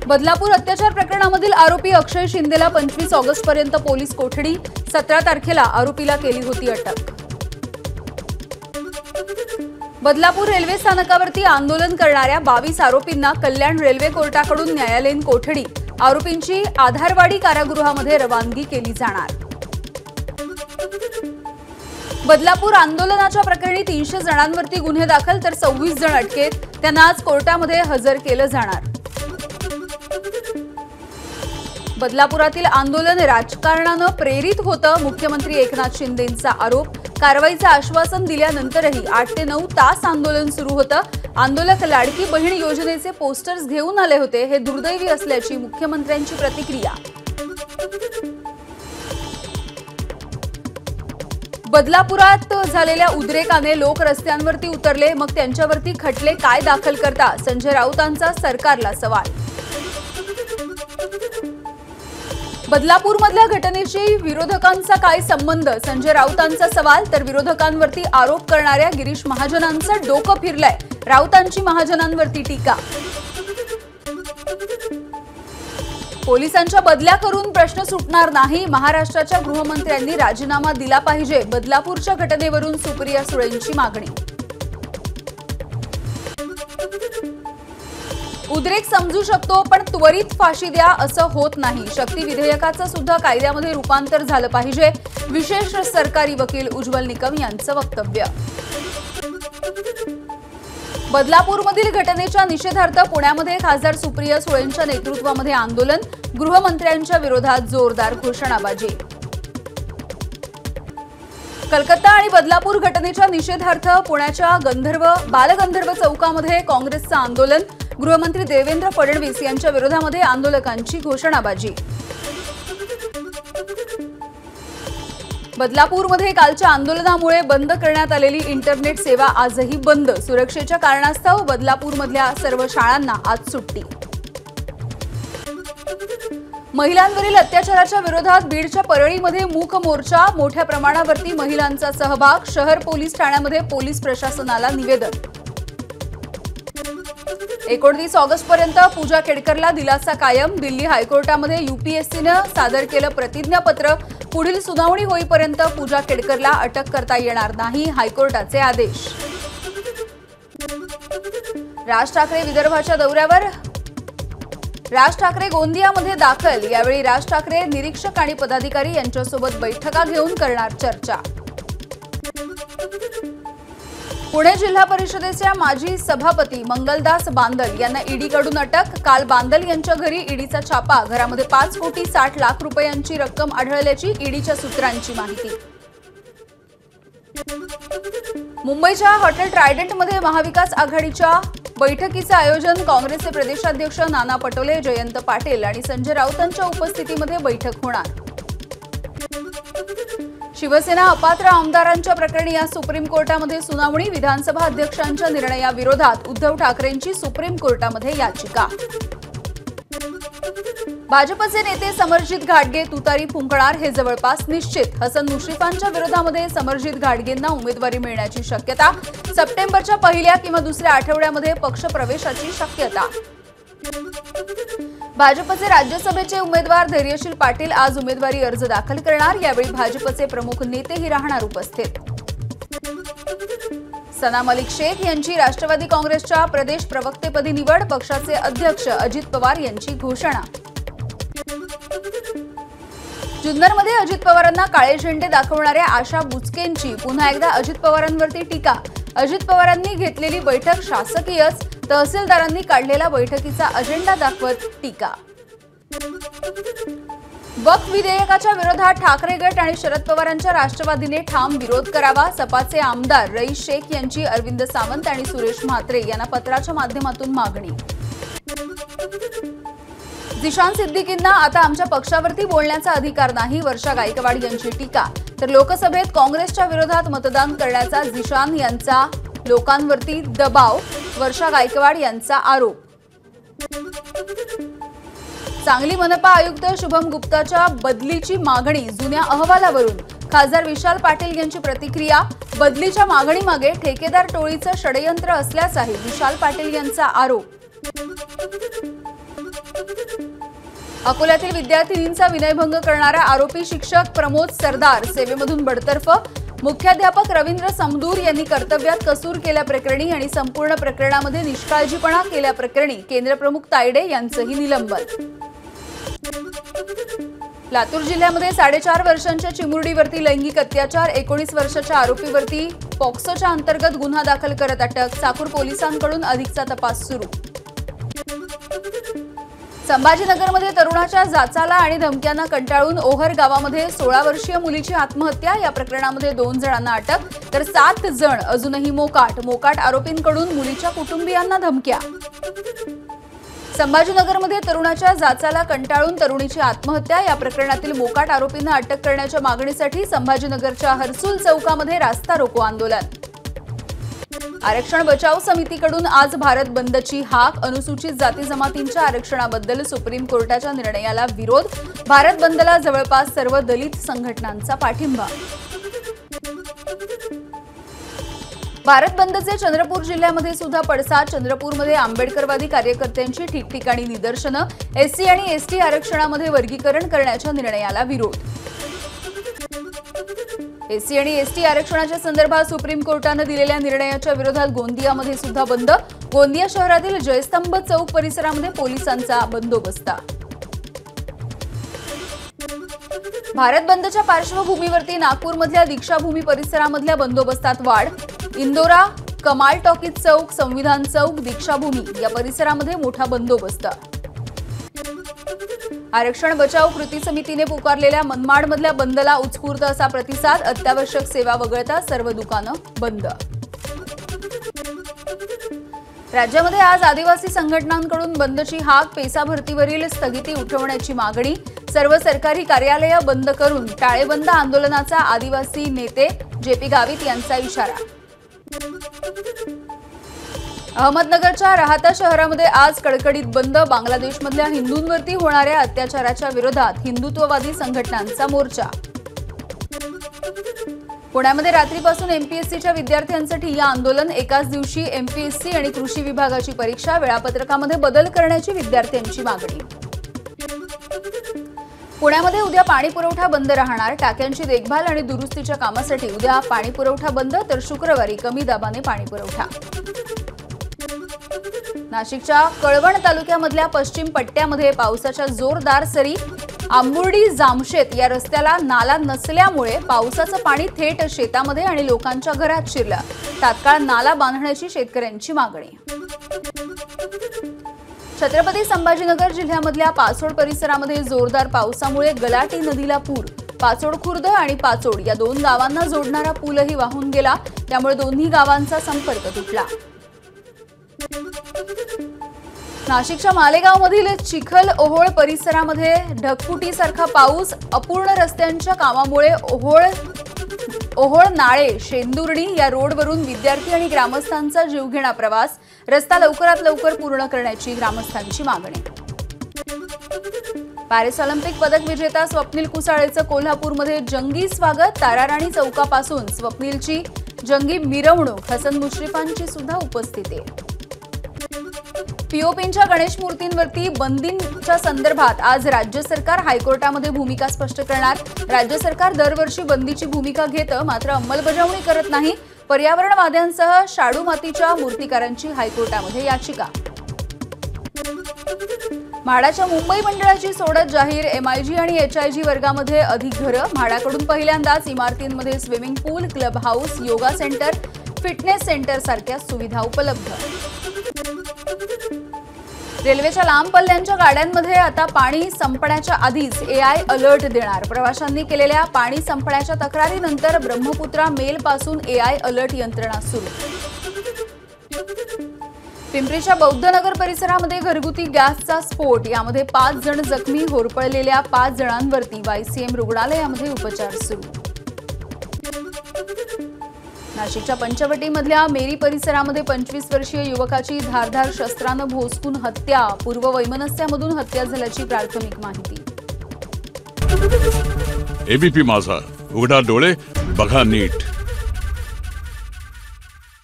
बदलापूर अत्याचार प्रकरणामधील आरोपी अक्षय शिंदेला 25 ऑगस्टपर्यंत पोलीस कोठडी, 17 तारखेला आरोपीला केली होती अटक। बदलापूर रेल्वे स्थानकावरती आंदोलन करणाऱ्या 22 आरोपींना कल्याण रेल्वे कोर्टाकडून न्यायालयीन कोठडी, आरोपींची आधारवाडी कारागृहामध्ये रवानगी केली जाणार। बदलापूर आंदोलनाच्या प्रकरणी 300 जणांवरती गुन्हे दाखल तर 26 जण अटकेत, त्यांना आज कोर्टामध्ये हजर केलं जाणार। बदलापुरातील आंदोलन राजकारणानं प्रेरित होतं, मुख्यमंत्री एकनाथ शिंदेंचा आरोप। कारवाईचं आश्वासन दिल्यानंतरही 8 ते 9 तास आंदोलन सुरू होतं। आंदोलक लाडकी बहीण योजनेचे पोस्टर्स घेऊन आले होते, हे दुर्दैवी असल्याची मुख्यमंत्र्यांची प्रतिक्रिया। बदलापुरात झालेल्या उद्रेकाने लोक रस्त्यांवरती उतरले, मग त्यांच्यावरती खटले काय दाखल करता, संजय राऊतांचा सरकारला सवाल। बदलापूरमधल्या घटनेशी विरोधकांचा काय संबंध, संजय राऊतांचा सवाल। तर विरोधकांवरती आरोप करणाऱ्या गिरीश महाजनांचं डोकं फिरलंय, राऊतांची महाजनांवरती टीका। पोलिसांच्या बदल्या करून प्रश्न सुटणार नाही, महाराष्ट्राच्या गृहमंत्र्यांनी राजीनामा दिला पाहिजे, बदलापूरच्या घटनेवरून सुप्रिया सुळेंची मागणी। उद्रेक समजू शकतो पण त्वरित फाशी द्या असं होत नाही, शक्ती विधेयकाचं सुद्धा कायद्यामध्ये रूपांतर झालं पाहिजे, विशेष सरकारी वकील उज्ज्वल निकम यांचं वक्तव्य। बदलापूरमधील घटनेच्या निषेधार्थ पुण्यामध्ये खासदार सुप्रिया सुळेंच्या नेतृत्वामध्ये आंदोलन, गृहमंत्र्यांच्या विरोधात जोरदार घोषणाबाजी। कलकत्ता आणि बदलापूर घटनेच्या निषेधार्थ पुण्याच्या बालगंधर्व चौकामध्ये काँग्रेसचं आंदोलन, गृहमंत्री देवेंद्र फडणवीस यांच्या विरोधामध्ये आंदोलकांची घोषणाबाजी। बदलापूरमध्ये कालच्या आंदोलनामुळे बंद करण्यात आलेली इंटरनेट सेवा आजही बंद, सुरक्षेच्या कारणास्तव बदलापूरमधल्या सर्व शाळांना आज सुट्टी। महिलांवरील अत्याचाराच्या विरोधात बीडच्या परळीमध्ये मूक मोर्चा, मोठ्या प्रमाणावरती महिलांचा सहभाग, शहर पोलीस ठाण्यामध्ये पोलीस प्रशासनाला निवेदन। 29 ऑगस्टपर्यंत पूजा केडकरला दिलासा कायम, दिल्ली हायकोर्टामध्ये यूपीएससीनं सादर केलं प्रतिज्ञापत्र, पुढील सुनावणी होईपर्यंत पूजा केडकरला अटक करता येणार नाही, हायकोर्टाचे आदेश। राज ठाकरे विदर्भाच्या दौऱ्यावर, राज ठाकरे गोंदियामध्ये दाखल, यावेळी राज ठाकरे निरीक्षक आणि पदाधिकारी यांच्यासोबत बैठका घेऊन करणार चर्चा। पुणे जिल्हा परिषदेच्या माजी सभापती मंगलदास बांदल यांना ईडीकडून अटक, काल बांदल यांच्या घरी ईडीचा छापा, घरामध्ये 5,60,00,000 रुपयांची रक्कम आढळल्याची ईडीच्या सूत्रांची माहिती। मुंबईच्या हॉटेल ट्रायडंटमध्ये महाविकास आघाडीच्या बैठकीचे आयोजन, काँग्रेसचे प्रदेशाध्यक्ष नाना पटोले, जयंत पाटील आणि संजय राऊतांच्या उपस्थितीमध्ये बैठक होणार। शिवसेना अपात्र आमदारांच्या प्रकरणी आज सुप्रीम कोर्टामध्ये सुनावणी, विधानसभा अध्यक्षांच्या निर्णयाविरोधात उद्धव ठाकरेंची सुप्रीम कोर्टामध्ये याचिका। भाजपचे नेते समरजित घाटगे तुतारी फुंकणार, हे जवळपास निश्चित, हसन मुश्रीफांच्या विरोधामध्ये समरजित घाटगेंना उमेदवारी मिळण्याची शक्यता, सप्टेंबरच्या पहिल्या किंवा दुसऱ्या आठवड्यामध्ये पक्षप्रवेशाची शक्यता। भाजपचे राज्यसभेचे उमेदवार धैर्यशील पाटील आज उमेदवारी अर्ज दाखल करणार, यावेळी भाजपचे प्रमुख नेतेही राहणार उपस्थित। सना मलिक शेख यांची राष्ट्रवादी काँग्रेसच्या प्रदेश प्रवक्तेपदी निवड, पक्षाचे अध्यक्ष अजित पवार यांची घोषणा। जुन्नरमध्ये अजित पवारांना काळे झेंडे दाखवणाऱ्या आशा बुचकेंची पुन्हा एकदा अजित पवारांवरती टीका, अजित पवारांनी घेतलेली बैठक शासकीयच, तहसीलदारांनी काढलेला बैठकीचा अजेंडा दाखवत टीका। वक्फ विधेयकाच्या विरोधात ठाकरे गट आणि शरद पवारांच्या राष्ट्रवादीने ठाम विरोध करावा, सपाचे आमदार रईस शेख यांची अरविंद सावंत आणि सुरेश म्हात्रे यांना पत्राच्या माध्यमातून मागणी। झिशान सिद्दीकींना आता आमच्या पक्षावरती बोलण्याचा अधिकार नाही, वर्षा गायकवाड यांची टीका, तर लोकसभेत काँग्रेसच्या विरोधात मतदान करण्याचा झिशान यांचा लोकांवरती दबाव, वर्षा गायकवाड यांचा आरोप। सांगली मनपा आयुक्त शुभम गुप्ताच्या बदलीची मागणी, जुन्या अहवालावरून खासदार विशाल पाटील यांची प्रतिक्रिया, बदलीच्या मागणीमागे ठेकेदार टोळीचं षडयंत्र असल्याचाही विशाल पाटील यांचा आरोप। अकोल्यातील विद्यार्थिनींचा विनयभंग करणारा आरोपी शिक्षक प्रमोद सरदार सेवेमधून बडतर्फ. मुख्याध्यापक रवींद्र समदूर यांनी कर्तव्यात कसूर केल्याप्रकरणी आणि संपूर्ण प्रकरणामध्ये निष्काळजीपणा केल्याप्रकरणी केंद्रप्रमुख तायडे यांचंही निलंबन. लातूर जिल्ह्यामध्ये 4.5 वर्षांच्या चिमुरडीवरती लैंगिक अत्याचार, 19 वर्षाच्या आरोपीवरती पॉक्सोच्या अंतर्गत गुन्हा दाखल करत अटक. चाकूर पोलिसांकडून अधिकचा तपास सुरू. संभाजीनगरमध्ये तरुणाच्या जाचाला आणि धमक्यांना कंटाळून ओहर गावामध्ये 16 वर्षीय मुलीची आत्महत्या. या प्रकरणामध्ये 2 जणांना अटक तर 7 जण अजूनही मोकाट आरोपींकडून मुलीच्या कुटुंबियांना धमक्या. संभाजीनगरमध्ये तरुणाच्या जाचाला कंटाळून तरुणीची आत्महत्या. या प्रकरणातील मोकाट आरोपींना अटक करण्याच्या मागणीसाठी संभाजीनगरच्या हर्सुल चौकामध्ये रास्ता रोको आंदोलन. आरक्षण बचाव समितीकडून आज भारत बंदची हाक. अनुसूचित जाती जमातींच्या आरक्षणाबद्दल सुप्रीम कोर्टाच्या निर्णयाला विरोध. भारत बंदला जवळपास सर्व दलित संघटनांचा पाठिंबा. भारत बंदचे चंद्रपूर जिल्ह्यामध्ये सुद्धा पडसाद. चंद्रपूरमध्ये आंबेडकरवादी कार्यकर्त्यांची ठिकठिकाणी निदर्शनं. एससी आणि एसटी आरक्षणामध्ये वर्गीकरण करण्याच्या निर्णयाला विरोध. एससी आणि एसटी आरक्षणाच्या संदर्भात सुप्रीम कोर्टानं दिलेल्या निर्णयाच्या विरोधात गोंदियामध्ये सुद्धा बंद. गोंदिया शहरातील जयस्तंभ चौक परिसरामध्ये पोलिसांचा बंदोबस्त. भारत बंदच्या पार्श्वभूमीवरती नागपूरमधल्या दीक्षाभूमी परिसरामधल्या बंदोबस्तात वाढ. इंदोरा, कमाल टॉकीज चौक, संविधान चौक, दीक्षाभूमी या परिसरामध्ये मोठा बंदोबस्त. आरक्षण बचाव कृती समितीने पुकारलेल्या मनमाडमधल्या बंदला उत्स्फूर्त असा प्रतिसाद. अत्यावश्यक सेवा वगळता सर्व दुकानं बंद. राज्यामध्ये आज आदिवासी संघटनांकडून बंदची हाक. पेसा भरतीवरील स्थगिती उठवण्याची मागणी. सर्व सरकारी कार्यालयं बंद करून टाळेबंद आंदोलनाचा आदिवासी नेते जेपी गावित यांचा इशारा. अहमदनगरच्या राहाता शहरामध्ये आज कडकडीत बंद. बांगलादेशमधल्या हिंदूंवरती होणाऱ्या अत्याचाराच्या विरोधात हिंदुत्ववादी संघटनांचा मोर्चा. पुण्यामध्ये रात्रीपासून एमपीएससीच्या विद्यार्थ्यांचं ठिय्या आंदोलन. एकाच दिवशी एमपीएससी आणि कृषी विभागाची परीक्षा. वेळापत्रकामध्ये बदल करण्याची विद्यार्थ्यांची मागणी. पुण्यामध्ये उद्या पाणी पुरवठा बंद राहणार. टाक्यांची देखभाल आणि दुरुस्तीच्या कामासाठी उद्या पाणी पुरवठा बंद तर शुक्रवारी कमी दाबाने पाणी पुरवठा. नाशिकच्या कळवण तालुक्यामधल्या पश्चिम पट्ट्यामध्ये पावसाच्या जोरदार सरी. आंबुर्डी जामशेत या रस्त्याला नाला नसल्यामुळे पावसाचं पाणी थेट शेतामध्ये आणि लोकांच्या घरात शिरलं. तात्काळ नाला बांधण्याची शेतकऱ्यांची मागणी. छत्रपती संभाजीनगर जिल्ह्यामधल्या पाचोड परिसरामध्ये जोरदार पावसामुळे गलाटी नदीला पूर. पाचोड खुर्द आणि पाचोड या 2 गावांना जोडणारा पूलही वाहून गेला. त्यामुळे दोन्ही गावांचा संपर्क तुटला. नाशिकच्या मालेगावमधील चिखल ओहोळ परिसरामध्ये ढगफुटीसारखा पाऊस. अपूर्ण रस्त्यांच्या कामामुळे ओहोळ नाळे शेंदुर्णी या रोडवरून विद्यार्थी आणि ग्रामस्थांचा जीवघेणा प्रवास. रस्ता लवकरात लवकर पूर्ण करण्याची ग्रामस्थांची मागणी. पॅरिस ऑलिम्पिक पदक विजेता स्वप्नील कुसाळेचं कोल्हापूरमध्ये जंगी स्वागत. ताराराणी चौकापासून स्वप्नीलची जंगी मिरवणूक. हसन मुश्रीफांची सुद्धा उपस्थिती. पीओपींच्या गणेश मूर्तींवरती बंदीच्या संदर्भात आज राज्य सरकार हायकोर्टामध्ये भूमिका स्पष्ट करणार. राज्य सरकार दरवर्षी बंदीची भूमिका घेतं मात्र अंमलबजावणी करत नाही. पर्यावरणवाद्यांसह शाडू मातीच्या मूर्तिकारांची हायकोर्टामध्ये याचिका. म्हाडाच्या मुंबई मंडळाची सोडत जाहीर. एमआयजी आणि एचआयजी वर्गामध्ये अधिक घरं. म्हाडाकडून पहिल्यांदाच इमारतींमध्ये swimming pool, club house, yoga centre, fitness centre सारख्या सुविधा उपलब्ध. रेल्वेच्या लांब पल्ल्यांच्या गाड्यांमध्ये आता पाणी संपण्याच्या आधीच एआय अलर्ट देणार. प्रवाशांनी केलेल्या पाणी संपण्याच्या तक्रारीनंतर ब्रह्मपुत्रा मेल पासून एआय अलर्ट यंत्रणा सुरू. पिंपरीच्या बौद्धनगर परिसरामध्ये घरगुती गॅसचा स्फोट. यामध्ये 5 जण जखमी. होरपळलेल्या 5 जणांवरती वायसीएम रुग्णालयामध्ये उपचार सुरू. नाशिकच्या पंचवटीमधल्या मेरी परिसरामध्ये 25 वर्षीय युवकाची धारदार शस्त्रानं भोसकून हत्या. पूर्ववैमनस्यामधून हत्या झाल्याची प्राथमिक माहिती. एबीपी माझा, उघडा डोळे बघा नीट.